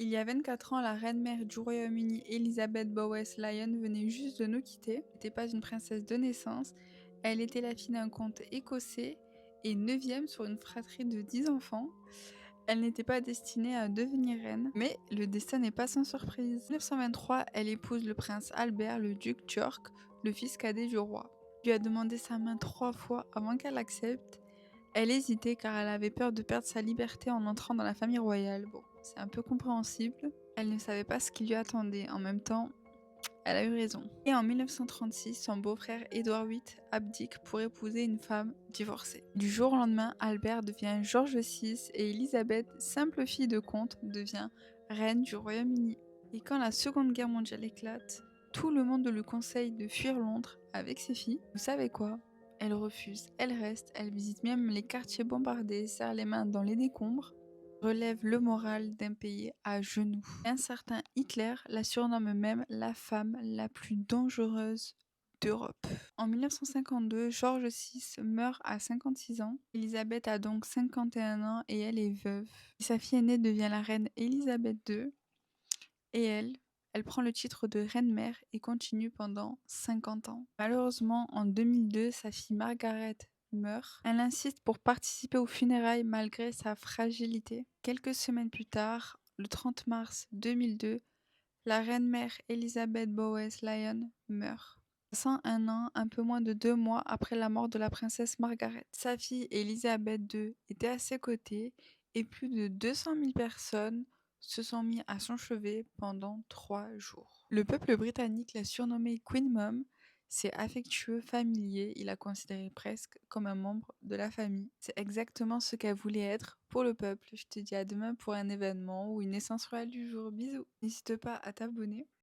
Il y a 24 ans, la reine-mère du Royaume-Uni, Elizabeth Bowes-Lyon, venait juste de nous quitter. Elle n'était pas une princesse de naissance, elle était la fille d'un comte écossais et neuvième sur une fratrie de 10 enfants. Elle n'était pas destinée à devenir reine, mais le destin n'est pas sans surprise. En 1923, elle épouse le prince Albert, le duc d'York, le fils cadet du roi. Il lui a demandé sa main 3 fois avant qu'elle accepte. Elle hésitait car elle avait peur de perdre sa liberté en entrant dans la famille royale. Bon, c'est un peu compréhensible. Elle ne savait pas ce qui lui attendait. En même temps, elle a eu raison. Et en 1936, son beau-frère Édouard VIII abdique pour épouser une femme divorcée. Du jour au lendemain, Albert devient George VI et Elisabeth, simple fille de comte, devient reine du Royaume-Uni. Et quand la Seconde Guerre mondiale éclate, tout le monde lui conseille de fuir Londres avec ses filles. Vous savez quoi? Elle refuse, elle reste, elle visite même les quartiers bombardés, serre les mains dans les décombres, relève le moral d'un pays à genoux. Un certain Hitler la surnomme même la femme la plus dangereuse d'Europe. En 1952, George VI meurt à 56 ans. Elisabeth a donc 51 ans et elle est veuve. Sa fille aînée devient la reine Elisabeth II et elle prend le titre de reine-mère et continue pendant 50 ans. Malheureusement, en 2002, sa fille Margaret meurt. Elle insiste pour participer aux funérailles malgré sa fragilité. Quelques semaines plus tard, le 30 mars 2002, la reine-mère Elizabeth Bowes-Lyon meurt. 101 ans, un peu moins de 2 mois après la mort de la princesse Margaret. Sa fille Elizabeth II était à ses côtés et plus de 200 000 personnes se sont mis à son chevet pendant 3 jours. Le peuple britannique l'a surnommée Queen Mom. C'est affectueux, familier, il la considéré presque comme un membre de la famille. C'est exactement ce qu'elle voulait être pour le peuple. Je te dis à demain pour un événement ou une naissance royale du jour. Bisous. N'hésite pas à t'abonner